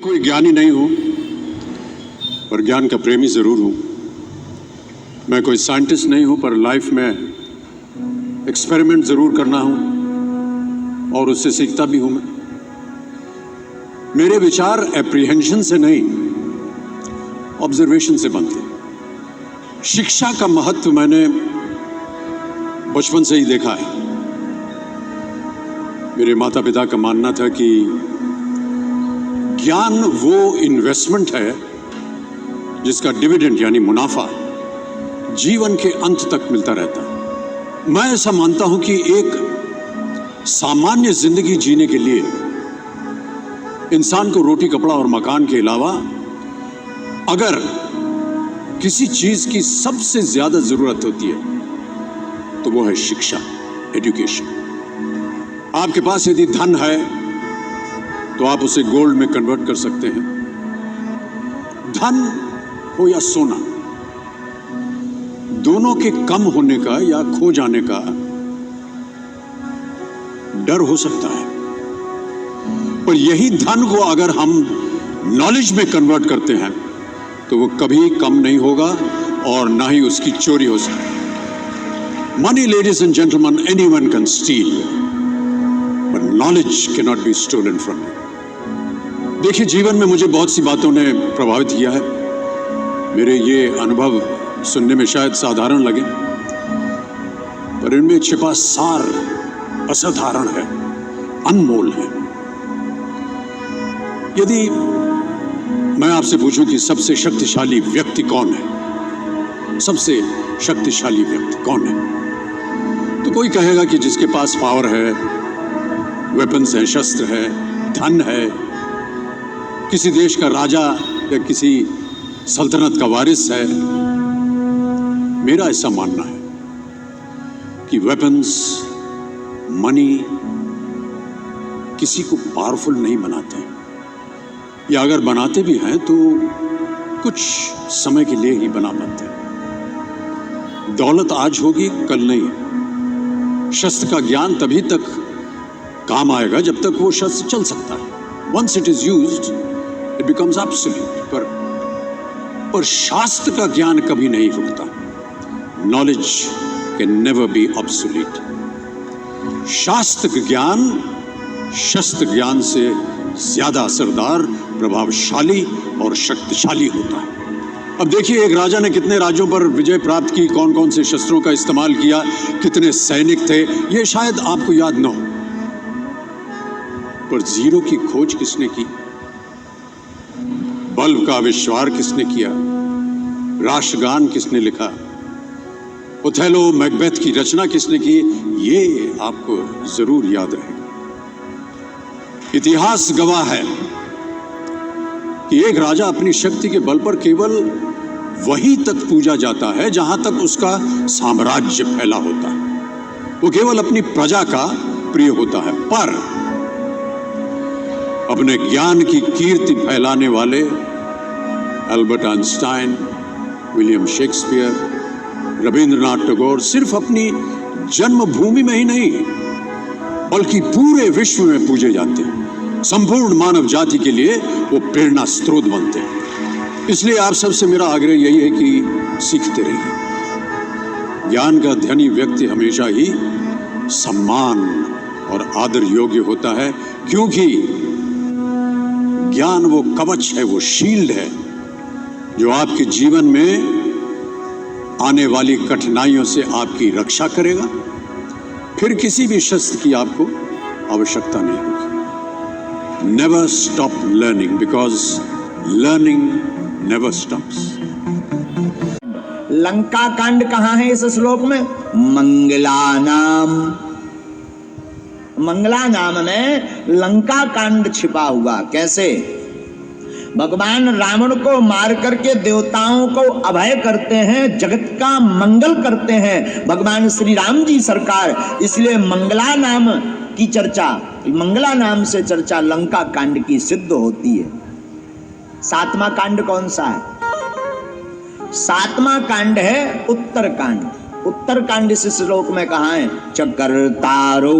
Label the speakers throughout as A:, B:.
A: कोई ज्ञानी नहीं हूं, पर ज्ञान का प्रेमी जरूर हूं। मैं कोई साइंटिस्ट नहीं हूं, पर लाइफ में एक्सपेरिमेंट जरूर करना हूं और उससे सीखता भी हूं। मेरे विचार एप्रीहेंशन से नहीं, ऑब्जर्वेशन से बनते हैं। शिक्षा का महत्व मैंने बचपन से ही देखा है। मेरे माता पिता का मानना था कि ज्ञान वो इन्वेस्टमेंट है जिसका डिविडेंड यानी मुनाफा जीवन के अंत तक मिलता रहता है। मैं ऐसा मानता हूं कि एक सामान्य जिंदगी जीने के लिए इंसान को रोटी कपड़ा और मकान के अलावा अगर किसी चीज की सबसे ज्यादा जरूरत होती है तो वो है शिक्षा, एजुकेशन। आपके पास यदि धन है तो आप उसे गोल्ड में कन्वर्ट कर सकते हैं। धन हो या सोना, दोनों के कम होने का या खो जाने का डर हो सकता है, पर यही धन को अगर हम नॉलेज में कन्वर्ट करते हैं तो वो कभी कम नहीं होगा और ना ही उसकी चोरी हो सकती। Money, ladies and gentleman, anyone can steal, but knowledge can not be stolen from you. देखिए, जीवन में मुझे बहुत सी बातों ने प्रभावित किया है। मेरे ये अनुभव सुनने में शायद साधारण लगे, पर इनमें छिपा सार असाधारण है, अनमोल है। यदि मैं आपसे पूछूं कि सबसे शक्तिशाली व्यक्ति कौन है, सबसे शक्तिशाली व्यक्ति कौन है, तो कोई कहेगा कि जिसके पास पावर है, वेपन्स है, शस्त्र है, धन है, किसी देश का राजा या किसी सल्तनत का वारिस है। मेरा ऐसा मानना है कि वेपन्स, मनी किसी को पावरफुल नहीं बनाते, या अगर बनाते भी हैं तो कुछ समय के लिए ही बना पाते हैं। दौलत आज होगी, कल नहीं। शस्त्र का ज्ञान तभी तक काम आएगा जब तक वो शस्त्र चल सकता है। Once it is used it becomes absolute. पर शास्त्र का ज्ञान कभी नहीं रुकता। Knowledge can never be obsolete. शास्त्र ज्ञान शस्त्र ज्ञान से ज्यादा असरदार, प्रभावशाली और शक्तिशाली होता है। अब देखिए, एक राजा ने कितने राज्यों पर विजय प्राप्त की, कौन कौन से शस्त्रों का इस्तेमाल किया, कितने सैनिक थे, ये शायद आपको याद न हो, पर जीरो की खोज किसने की, बल्ब का आविष्कार किसने किया, राष्ट्रगान किसने लिखा, ओथेलो, मैकबेथ की रचना किसने की, ये आपको जरूर याद रहेगा। इतिहास गवाह है कि एक राजा अपनी शक्ति के बल पर केवल वहीं तक पूजा जाता है जहां तक उसका साम्राज्य फैला होता है। वो केवल अपनी प्रजा का प्रिय होता है, पर अपने ज्ञान की कीर्ति फैलाने वाले Albert Einstein, William Shakespeare, Rabindranath Tagore सिर्फ अपनी जन्मभूमि में ही नहीं बल्कि पूरे विश्व में पूजे जाते हैं। संपूर्ण मानव जाति के लिए वो प्रेरणा स्रोत बनते हैं। इसलिए आप सबसे मेरा आग्रह यही है कि सीखते रहिए। ज्ञान का धनी व्यक्ति हमेशा ही सम्मान और आदर योग्य होता है, क्योंकि ज्ञान वो कवच है, वो शील्ड है जो आपके जीवन में आने वाली कठिनाइयों से आपकी रक्षा करेगा। फिर किसी भी शस्त्र की आपको आवश्यकता नहीं होगी। Never stop learning, because learning never stops.
B: Lanka कांड कहां है इस श्लोक में? मंगला नाम। मंगला नाम में लंका कांड छिपा हुआ। कैसे? भगवान रावण को मार करके देवताओं को अभय करते हैं, जगत का मंगल करते हैं भगवान श्री राम जी सरकार। इसलिए मंगला नाम की चर्चा, मंगला नाम से चर्चा लंका कांड की सिद्ध होती है। सातवां कांड कौन सा है? सातवां कांड है उत्तर कांड। उत्तर कांड इस श्लोक में कहां है? चकर्तारो,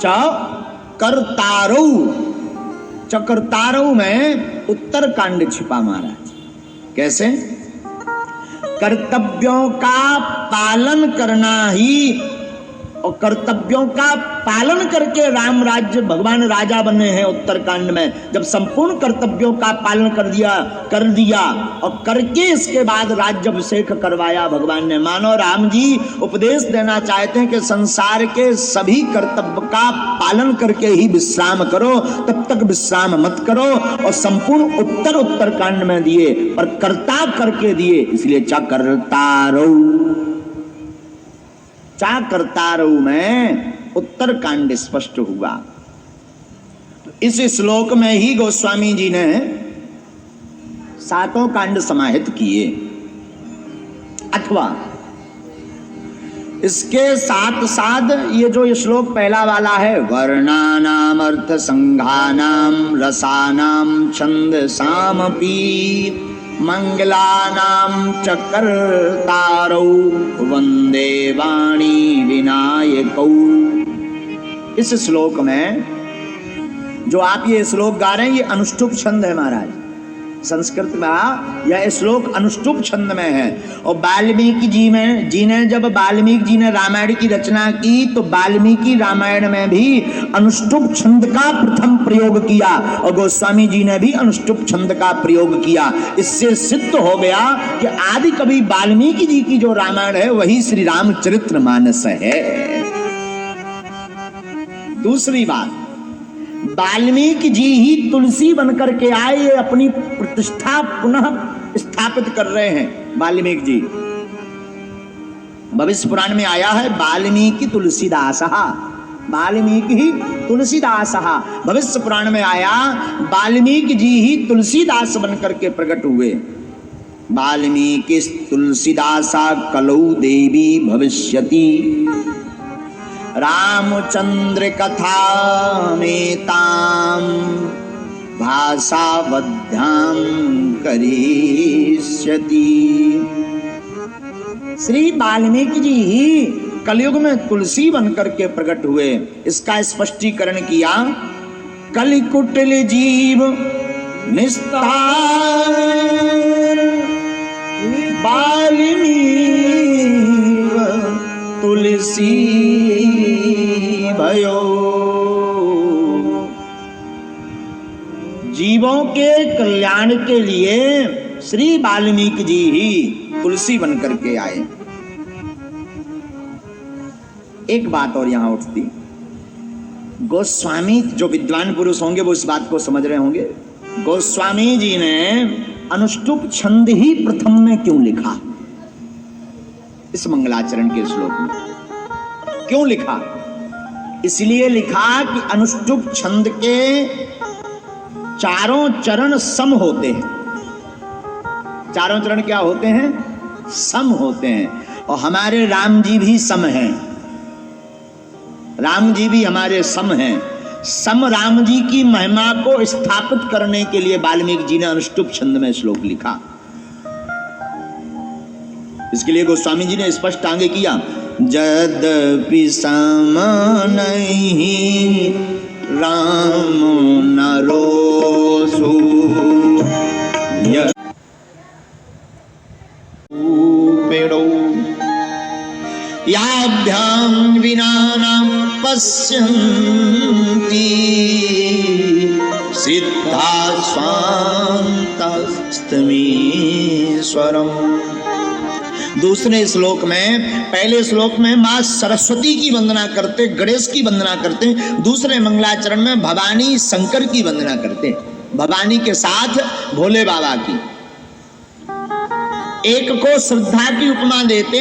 B: च कर्तारो, चक्रतारव में उत्तर कांड छिपा महाराज। कैसे? कर्तव्यों का पालन करना ही, और कर्तव्यों का पालन करके राम राज्य भगवान राजा बने हैं उत्तरकांड में। जब संपूर्ण कर्तव्यों का पालन कर दिया और करके इसके बाद राज्याभिषेक करवाया भगवान ने। मानो राम जी उपदेश देना चाहते हैं कि संसार के सभी कर्तव्य का पालन करके ही विश्राम करो, तब तक विश्राम मत करो। और संपूर्ण उत्तरकांड में दिए, पर कर्ता करके दिए, इसलिए चाकरतारव में उत्तरकांड स्पष्ट हुआ। इस श्लोक में ही गोस्वामी जी ने 7 कांड समाहित किए, अथवा इसके साथ साथ ये जो श्लोक पहला वाला है, वर्णानाम अर्थ संघानाम रसानाम छंदसामपि मंगलानाम चक्रतारौ वंदे वाणी विनायकौ। इस श्लोक में जो आप ये श्लोक गा रहे हैं, ये अनुष्टुप छंद है महाराज। संस्कृत में यह श्लोक अनुष्टुप छंद में है। और वाल्मीकि जी ने जब वाल्मीकि जी ने रामायण की रचना की, तो वाल्मीकि रामायण में भी अनुष्टुप छंद का प्रथम प्रयोग किया, और गोस्वामी जी ने भी अनुष्टुप छंद का प्रयोग किया। इससे सिद्ध हो गया कि आदि कवि वाल्मीकि जी की जो रामायण है वही श्री रामचरितमानस है। दूसरी बात, वाल्मीकि जी ही तुलसी बनकर के आए, ये अपनी प्रतिष्ठा पुनः स्थापित कर रहे हैं वाल्मीकि जी। भविष्य पुराण में आया है वाल्मीकि तुलसीदासः, वाल्मीकि तुलसीदासः। भविष्य पुराण में आया वाल्मीकि जी ही तुलसीदास बनकर के प्रकट हुए। वाल्मीकि तुलसीदासा कलौ देवी भविष्यति, रामचंद्र कथा में ताम भाषावध्याम करिष्यति। श्री वाल्मीकि जी ही कलयुग में तुलसी बनकर के प्रकट हुए। इसका स्पष्टीकरण किया, कलिकुटिल जीव निस्तार वाल्मीकि तुलसी भयो। जीवों के कल्याण के लिए श्री वाल्मीकि जी ही तुलसी बनकर के आए। एक बात और यहां उठती, गोस्वामी जो विद्वान पुरुष होंगे वो इस बात को समझ रहे होंगे, गोस्वामी जी ने अनुष्टुप छंद ही प्रथम में क्यों लिखा? इस मंगलाचरण के श्लोक में क्यों लिखा? इसलिए लिखा कि अनुष्टुप छंद के चारों चरण सम होते हैं। चारों चरण क्या होते हैं? सम होते हैं। और हमारे राम जी भी सम हैं, राम जी भी हमारे सम हैं। सम राम जी की महिमा को स्थापित करने के लिए वाल्मीकि जी ने अनुष्टुप छंद में श्लोक लिखा। इसके लिए गोस्वामी जी ने स्पष्ट आगे किया, यद्यपि सम नहीं राम नरोसु पेड़ो याभ्याम विनानाम पश्यन्ति सिद्धा स्वान्तस्तमीश्वरम्। दूसरे श्लोक में, पहले श्लोक में मां सरस्वती की वंदना करते, गणेश की वंदना करते, दूसरे मंगलाचरण में भवानी शंकर की वंदना करते, भवानी के साथ भोले बाबा की। एक को श्रद्धा की उपमा देते,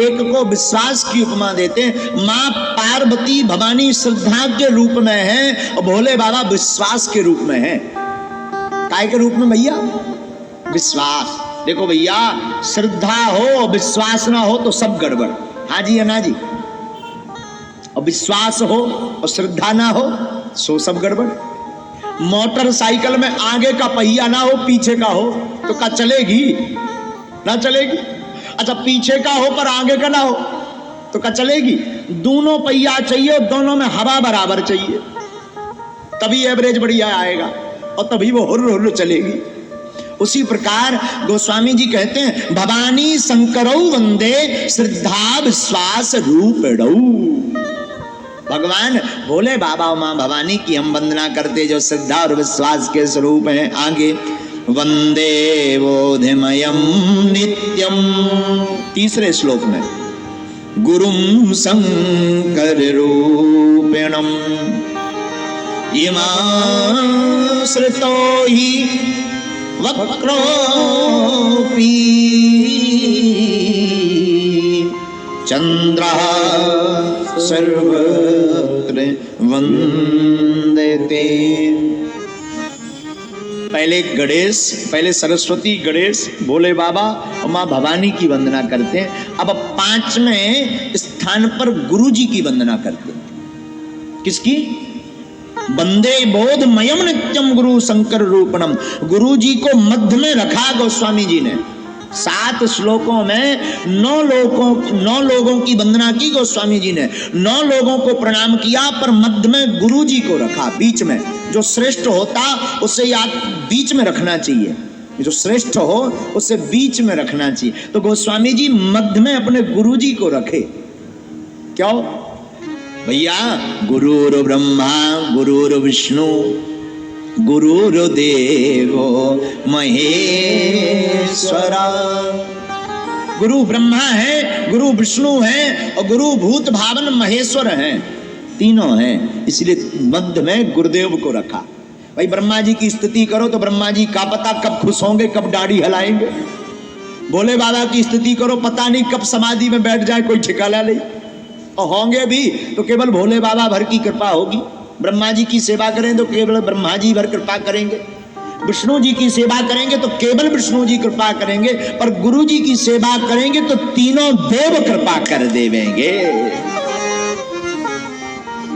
B: एक को विश्वास की उपमा देते। मां पार्वती भवानी श्रद्धा के रूप में है और भोले बाबा विश्वास के रूप में है। काय के रूप में भैया? विश्वास। देखो भैया, श्रद्धा हो विश्वास ना हो तो सब गड़बड़। हाँ जी या ना जी? और विश्वास हो और श्रद्धा ना हो सो सब गड़बड़। मोटरसाइकिल में आगे का पहिया ना हो पीछे का हो तो क्या चलेगी? ना चलेगी। अच्छा, पीछे का हो पर आगे का ना हो तो क्या चलेगी? दोनों पहिया चाहिए, दोनों में हवा बराबर चाहिए, तभी एवरेज बढ़िया आएगा। और तभी वो हुर्र हुर्र चलेगी। उसी प्रकार गोस्वामी जी कहते हैं भवानी शंकरौ वंदे श्रद्धा विश्वास रूपणौ। भगवान भोले बाबा और मां भवानी की हम वंदना करते जो श्रद्धा और विश्वास के स्वरूप हैं। आगे वंदे बोधिमयम नित्यम, तीसरे श्लोक में गुरुम शंकर रूपिणम इमाश्रितो हि वक्रोऽपि चंद्रः सर्वत्र वंदते। पहले सरस्वती गणेश भोले बाबा और मां भवानी की वंदना करते हैं। अब 5वें स्थान पर गुरु जी की वंदना करते हैं। किसकी? वंदे बोधमयम नित्यम गुरु शंकर रूपणम। गुरु जी को मध्य में रखा गोस्वामी जी ने। 7 श्लोकों में 9 लोगों की वंदना की गोस्वामी जी ने। 9 लोगों को प्रणाम किया, पर मध्य में गुरु जी को रखा, बीच में। जो श्रेष्ठ होता उसे याद बीच में रखना चाहिए, जो श्रेष्ठ हो उसे बीच में रखना चाहिए। तो गोस्वामी जी मध्य में अपने गुरु जी को रखे। क्यों भैया? गुरुर् ब्रह्मा गुरुर्विष्णु गुरुर्देवो महेश्वरा। गुरु ब्रह्मा है, गुरु विष्णु है और गुरु भूत भावन महेश्वर है, तीनों हैं। इसलिए मध्य में गुरुदेव को रखा। भाई ब्रह्मा जी की स्तुति करो तो ब्रह्मा जी का पता कब खुश होंगे, कब दाढ़ी हिलाएंगे। भोले बाबा की स्तुति करो, पता नहीं कब समाधि में बैठ जाए कोई ठिकाना नहीं। और होंगे भी तो केवल भोले बाबा भर की कृपा होगी। ब्रह्मा जी की सेवा करें तो केवल ब्रह्मा जी भर कृपा करेंगे। विष्णु जी की सेवा करेंगे तो केवल विष्णु जी कृपा करेंगे। पर गुरु जी की सेवा करेंगे तो तीनों देव कृपा कर देवेंगे।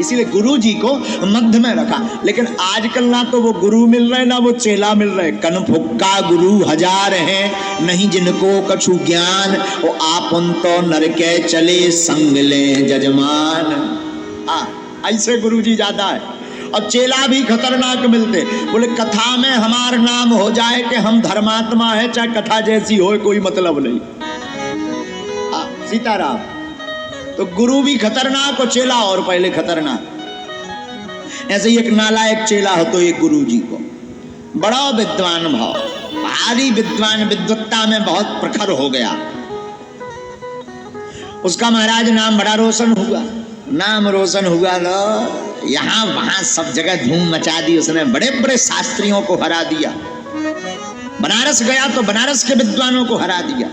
B: इसीलिए गुरु जी को मध्य में रखा। लेकिन आजकल ना तो वो गुरु मिल रहे ना वो चेला मिल रहे। कन फुक्का गुरु हजार हैं, नहीं जिनको कछु ज्ञान। ओ आपन तो नर के चले संग ले जजमान। ऐसे गुरु जी ज्यादा है। और चेला भी खतरनाक मिलते। बोले कथा में हमार नाम हो जाए कि हम धर्मात्मा है, चाहे कथा जैसी हो कोई मतलब नहीं। सीताराम। तो गुरु भी खतरनाक और चेला और पहले खतरनाक। ऐसे ही एक नालायक चेला हो तो एक गुरु जी को बड़ा विद्वान भाव, भारी विद्वान, विद्वत्ता में बहुत प्रखर हो गया। उसका महाराज नाम बड़ा रोशन हुआ। नाम रोशन हुआ लो, यहां वहां सब जगह धूम मचा दी उसने। बड़े बड़े शास्त्रियों को हरा दिया। बनारस गया तो बनारस के विद्वानों को हरा दिया।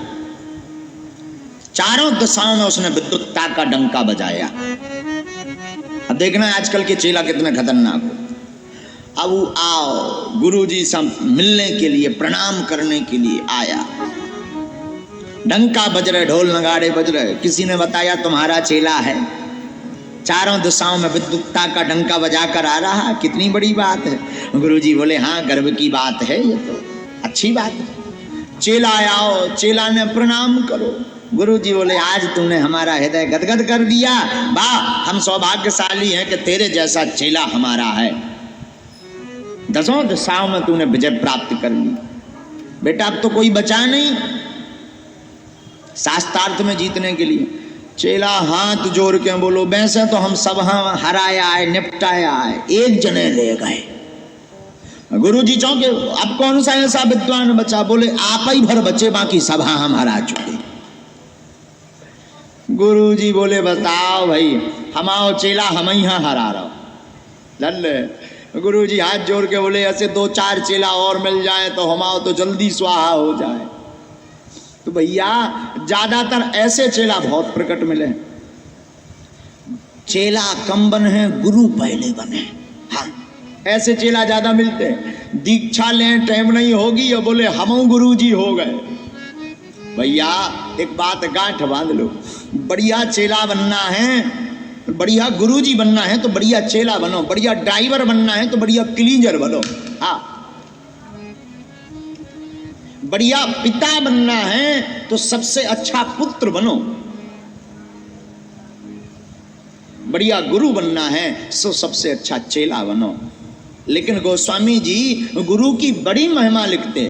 B: चारों दिशाओं में उसने विद्वत्ता का डंका बजाया। अब देखना आजकल के चेला कितने खतरनाक हो। अब आओ गुरु जी से मिलने के लिए, प्रणाम करने के लिए आया। डंका बज रहे, ढोल नगाड़े बज रहे। किसी ने बताया तुम्हारा चेला है, चारों दिशाओं में विद्वत्ता का डंका बजा कर आ रहा। कितनी बड़ी बात है। गुरु जी बोले हाँ गर्व की बात है, ये तो अच्छी बात है। चेला आओ, चेला ने प्रणाम करो। गुरु जी बोले आज तूने हमारा हृदय गदगद कर दिया। वाह, हम सौभाग्यशाली हैं कि तेरे जैसा चेला हमारा है। 10 दिशाओं में तूने विजय प्राप्त कर ली। बेटा अब तो कोई बचा नहीं शास्त्रार्थ में जीतने के लिए। चेला हाथ जोड़ के बोलो वैसे तो हम सब हराया है, निपटाया है, एक जने ले गए। गुरु जी चौंके, अब कौन सा ऐसा विद्वान बचा? बोले आप ही भर बचे, बाकी सब हम हरा चुके। गुरु जी बोले बताओ भाई, हमाओ चेला हम ही हरा रहा। लल्ले गुरु जी हाथ जोड़ के बोले ऐसे 2-4 चेला और मिल जाए तो हमाओ तो जल्दी स्वाहा हो जाए। तो भैया ज्यादातर ऐसे चेला बहुत प्रकट मिले। चेला कम बने, गुरु पहले बने। हाँ, ऐसे चेला ज्यादा मिलते। दीक्षा लें टाइम नहीं होगी और बोले हम गुरु जी हो गए। भैया एक बात गांठ बांध लो, बढ़िया चेला बनना है, बढ़िया गुरुजी बनना है तो बढ़िया चेला बनो, बढ़िया ड्राइवर बनना है तो बढ़िया क्लीनर बनो। हाँ, बढ़िया पिता बनना है तो सबसे अच्छा पुत्र बनो, बढ़िया गुरु बनना है तो सबसे अच्छा चेला बनो। लेकिन गोस्वामी जी गुरु की बड़ी महिमा लिखते